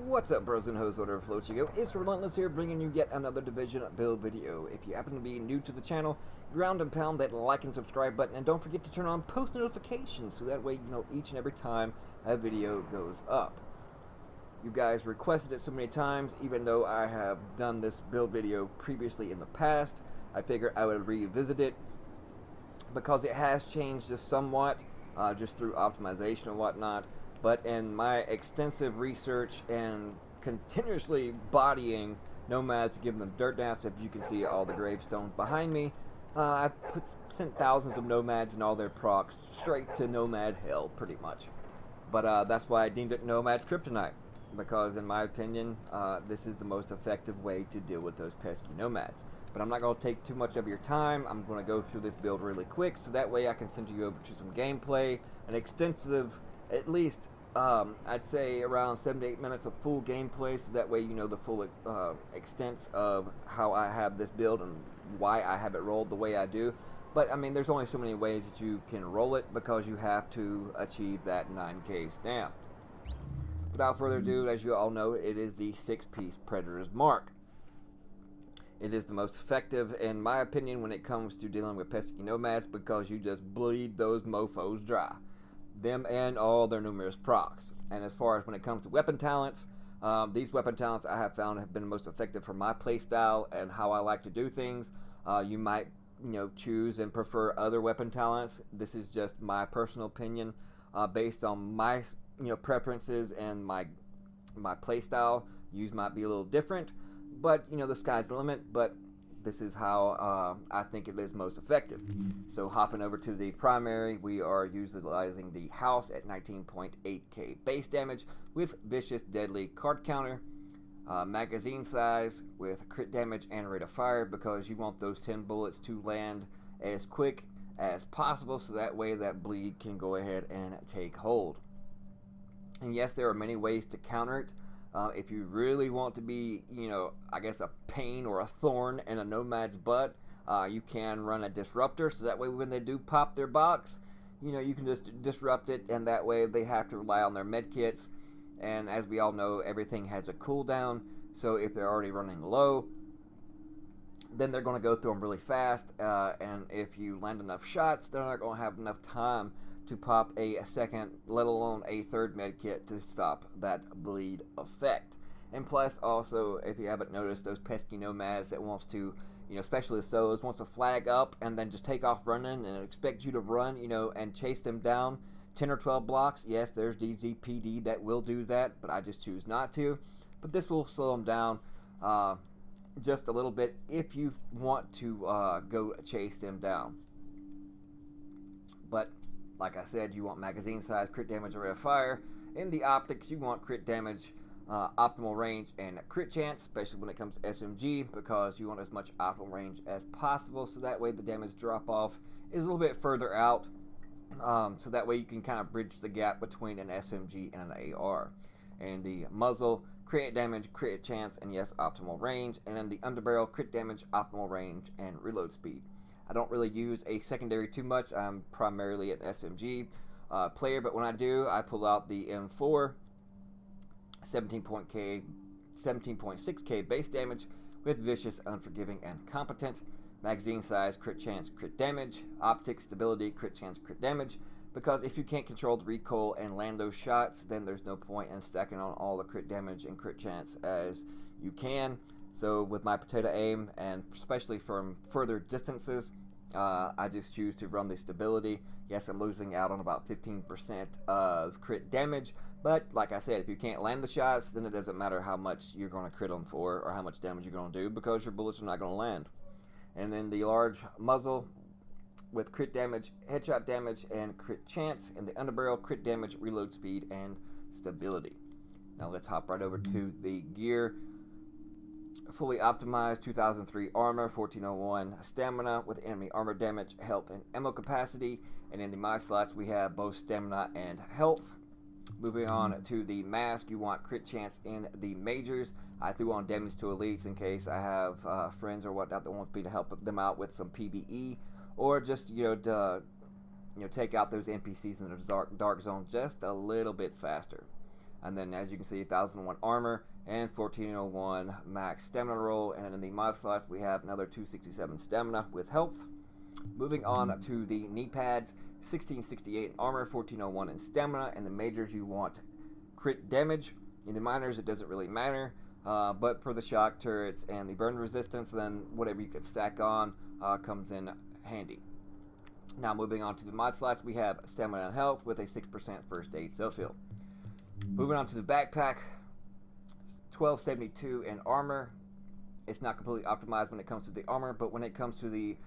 What's up, bros and hoes, whatever floats you go? It's Relentless here, bringing you yet another Division build video. If you happen to be new to the channel, ground and pound that like and subscribe button, and don't forget to turn on post notifications so that way you know each and every time a video goes up. You guys requested it so many times, even though I have done this build video previously in the past. I figured I would revisit it because it has changed just somewhat, just through optimization and whatnot. But in my extensive research and continuously bodying nomads, giving them dirt dance, if you can see all the gravestones behind me, I sent thousands of nomads and all their procs straight to nomad hell, pretty much. But that's why I deemed it Nomad's Kryptonite, because in my opinion, this is the most effective way to deal with those pesky nomads. But I'm not going to take too much of your time. I'm going to go through this build really quick, so that way I can send you over to some gameplay, an extensive, at least I'd say around 7 to 8 minutes of full gameplay, so that way you know the full extent of how I have this build and why I have it rolled the way I do. But I mean, there's only so many ways that you can roll it, because you have to achieve that 9K stamp. Without further ado, as you all know, it is the 6-piece Predator's Mark. It is the most effective, in my opinion, when it comes to dealing with pesky nomads, because you just bleed those mofos dry. Them and all their numerous procs. And as far as when it comes to weapon talents, these weapon talents I have found have been the most effective for my playstyle and how I like to do things. You might, choose and prefer other weapon talents. This is just my personal opinion, based on my, preferences and my playstyle. Yours might be a little different, but the sky's the limit. But this is how I think it is most effective. So hopping over to the primary, we are utilizing the house at 19.8k base damage with vicious deadly card counter, magazine size with crit damage and rate of fire, because you want those 10 bullets to land as quick as possible, so that way that bleed can go ahead and take hold. And yes, there are many ways to counter it. If you really want to be, I guess a pain or a thorn in a nomad's butt, you can run a disruptor, so that way when they do pop their box, you can just disrupt it, and that way they have to rely on their medkits. And as we all know, everything has a cooldown, so if they're already running low, then they're going to go through them really fast, and if you land enough shots, they're not going to have enough time to pop a second, let alone a third med kit to stop that bleed effect. And plus, also, if you haven't noticed, those pesky nomads that wants to, especially the solos, wants to flag up and then just take off running and expect you to run, and chase them down 10 or 12 blocks. Yes, there's DZPD that will do that, but I just choose not to. But this will slow them down just a little bit if you want to go chase them down. But like I said, you want magazine size, crit damage, and rate of fire. In the optics, you want crit damage, optimal range, and crit chance, especially when it comes to SMG, because you want as much optimal range as possible, so that way the damage drop off is a little bit further out, so that way you can kind of bridge the gap between an SMG and an AR. And the muzzle, crit damage, crit chance, and yes, optimal range. And then the underbarrel, crit damage, optimal range, and reload speed. I don't really use a secondary too much. I'm primarily an SMG player, but when I do, I pull out the M4, 17.6k base damage with vicious, unforgiving, and competent. Magazine size, crit chance, crit damage, optic stability, crit chance, crit damage. Because if you can't control the recoil and land those shots, then there's no point in stacking on all the crit damage and crit chance as you can. So with my potato aim, and especially from further distances, I just choose to run the stability. Yes, I'm losing out on about 15% of crit damage, but like I said, if you can't land the shots, then it doesn't matter how much you're going to crit them for or how much damage you're going to do, because your bullets are not going to land. And then the large muzzle with crit damage, headshot damage, and crit chance, and the underbarrel, crit damage, reload speed, and stability. Now let's hop right over to the gear. Fully optimized 2003 armor, 1401 stamina with enemy armor damage, health, and ammo capacity. And in the mod slots, we have both stamina and health. Moving on to the mask, you want crit chance in the majors. I threw on damage to elites in case I have friends or whatnot that wants me to help them out with some PvE, or just take out those NPCs in the dark zone just a little bit faster. And then as you can see, 1001 armor and 1401 max stamina roll. And in the mod slots we have another 267 stamina with health. Moving on to the knee pads, 1668 in armor, 1401 in stamina. And the majors you want crit damage. In the minors it doesn't really matter, but for the shock turrets and the burn resistance, then whatever you could stack on comes in handy. Now moving on to the mod slots, we have stamina and health with a 6% first aid self-heal. Moving on to the backpack, 1272 in armor. It's not completely optimized when it comes to the armor, but when it comes to the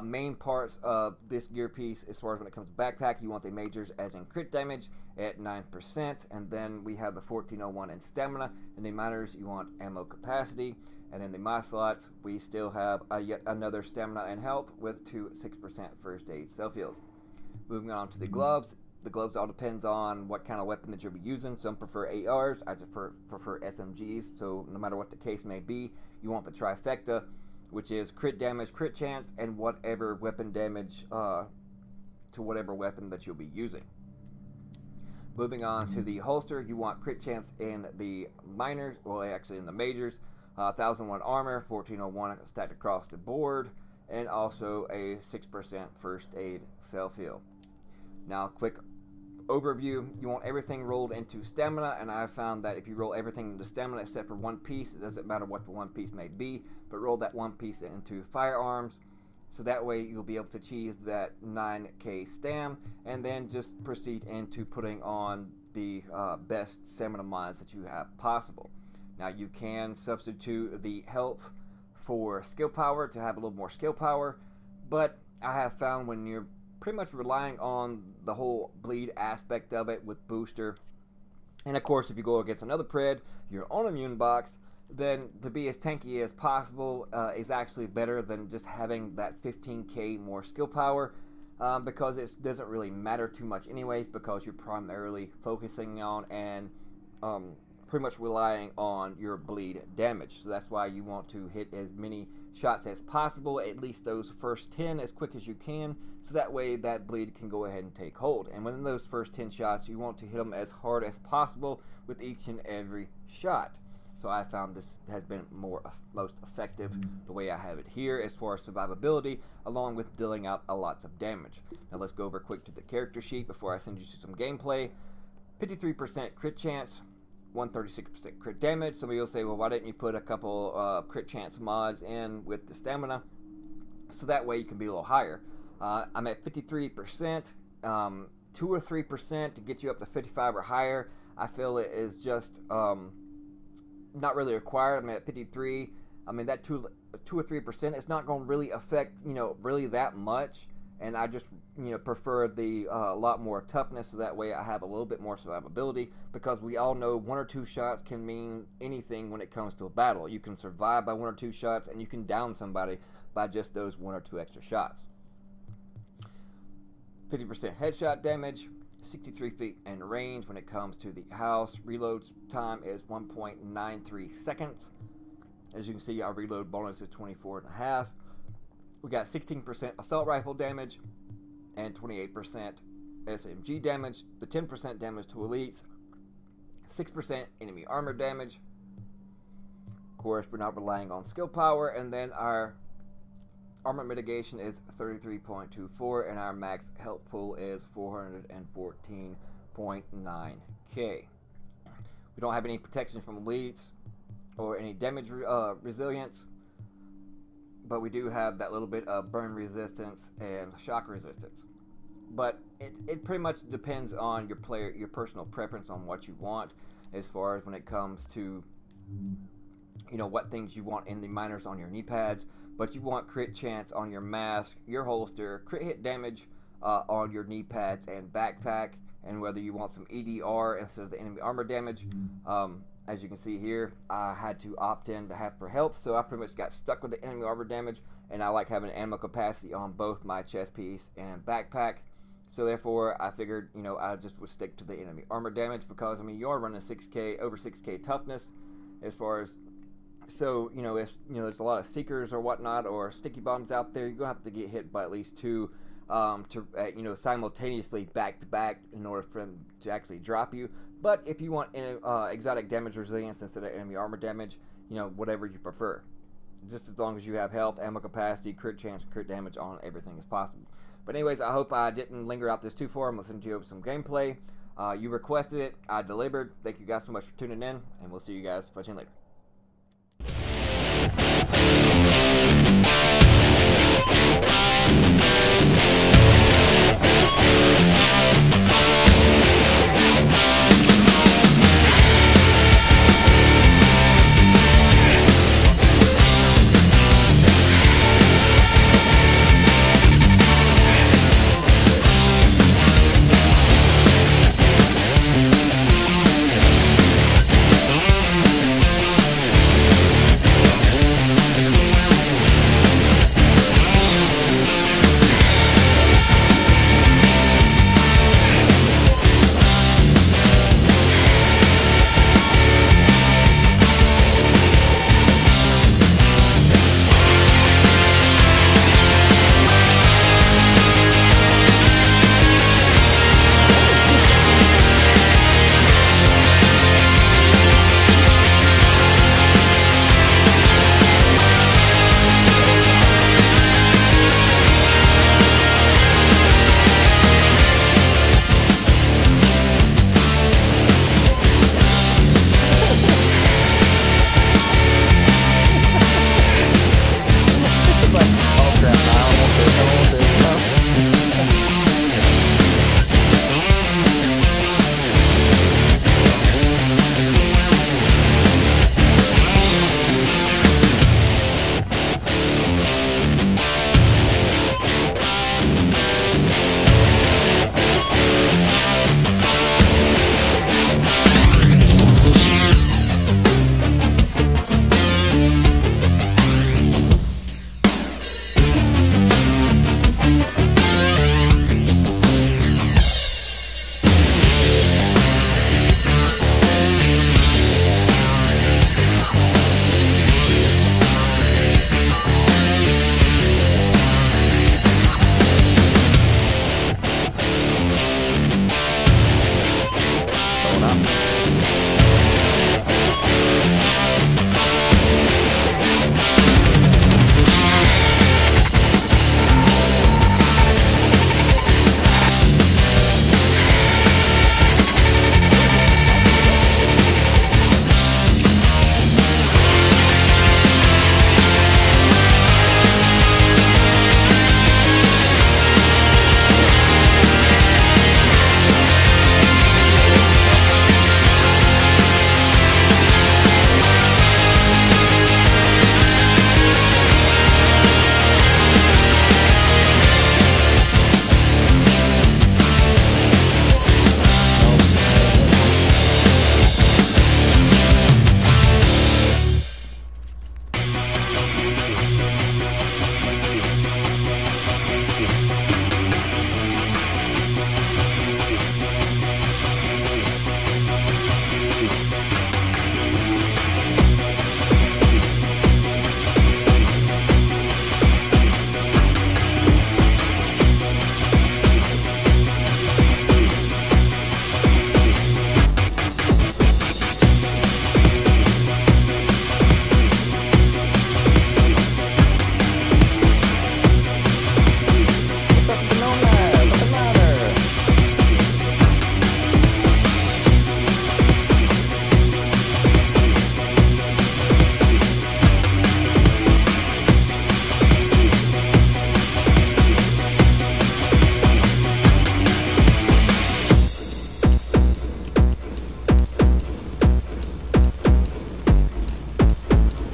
main parts of this gear piece, as far as when it comes to backpack, you want the majors as in crit damage at 9%, and then we have the 1401 in stamina. In the minors you want ammo capacity, and in the mod slots we still have yet another stamina and health with 6% first aid self-heals. Moving on to the gloves. The gloves all depends on what kind of weapon that you'll be using. Some prefer ARs, I just prefer SMGs, so no matter what the case may be, you want the trifecta, which is crit damage, crit chance, and whatever weapon damage to whatever weapon that you'll be using. Moving on to the holster, you want crit chance in the minors, well actually in the majors, 1001 armor, 1401 stacked across the board, and also a 6% first aid self-heal. Now quick overview, you want everything rolled into stamina, and I found that if you roll everything into stamina except for one piece, it doesn't matter what the one piece may be, but roll that one piece into firearms, so that way you'll be able to cheese that 9k stam, and then just proceed into putting on the best stamina mods that you have possible. Now you can substitute the health for skill power to have a little more skill power, but I have found when you're pretty much relying on the whole bleed aspect of it with booster, and of course if you go against another pred, your own immune box, then to be as tanky as possible is actually better than just having that 15k more skill power, because it doesn't really matter too much anyways, because you're primarily focusing on and pretty much relying on your bleed damage. So that's why you want to hit as many shots as possible, at least those first 10 as quick as you can, so that way that bleed can go ahead and take hold. And within those first 10 shots, you want to hit them as hard as possible with each and every shot. So I found this has been most effective the way I have it here as far as survivability, along with dealing out a lots of damage. Now let's go over quick to the character sheet before I send you to some gameplay. 53% crit chance, 136% crit damage. Somebody will say, well, why didn't you put a couple crit chance mods in with the stamina, so that way you can be a little higher. I'm at 53%, 2 or 3% to get you up to 55 or higher. I feel it is just not really required. I'm at 53. I mean, that 2 or 3%, it's not going to really affect, really that much. And I just, prefer the lot more toughness, so that way I have a little bit more survivability, because we all know 1 or 2 shots can mean anything when it comes to a battle. You can survive by 1 or 2 shots, and you can down somebody by just those 1 or 2 extra shots. 50% headshot damage, 63 feet in range. When it comes to the house, reload time is 1.93 seconds. As you can see, our reload bonus is 24.5. We got 16% assault rifle damage and 28% SMG damage, the 10% damage to elites, 6% enemy armor damage. Of course, we're not relying on skill power, and then our armor mitigation is 33.24, and our max health pool is 414.9k. We don't have any protection from elites or any damage resilience, but we do have that little bit of burn resistance and shock resistance. But it pretty much depends on your personal preference on what you want, as far as when it comes to what things you want in the minors on your knee pads. But you want crit chance on your mask, your holster, crit hit damage on your knee pads and backpack, and whether you want some EDR instead of the enemy armor damage. As you can see here, I had to opt in to have for health, so I pretty much got stuck with the enemy armor damage, and I like having ammo capacity on both my chest piece and backpack. So therefore, I figured, I just would stick to the enemy armor damage, because you are running over 6k toughness, as far as, so if there's a lot of seekers or whatnot, or sticky bombs out there, you're gonna have to get hit by at least 2 to you know, simultaneously back to back in order for them to actually drop you. But if you want exotic damage resilience instead of enemy armor damage, you know, whatever you prefer. Just as long as you have health, ammo capacity, crit chance, crit damage on everything is possible. But anyways, I hope I didn't linger out this too far. I'm listening to you over some gameplay. You requested it, I delivered. Thank you guys so much for tuning in, and we'll see you guys watching later.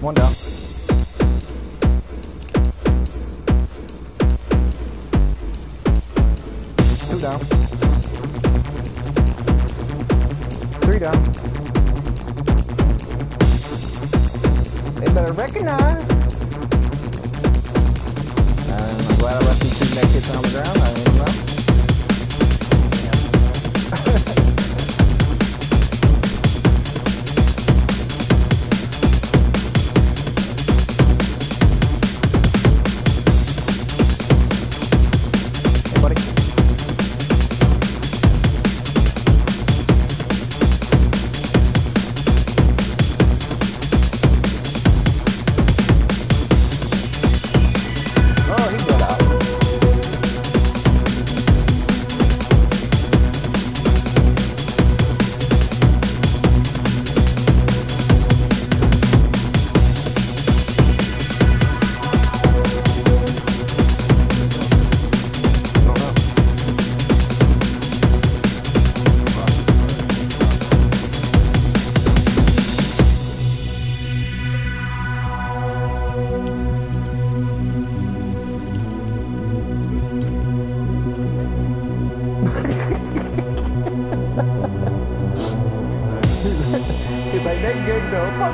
One down. Two down. Three down. They better recognize. I'm glad I left these two naked on the ground. I don't know.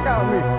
fuck out of me.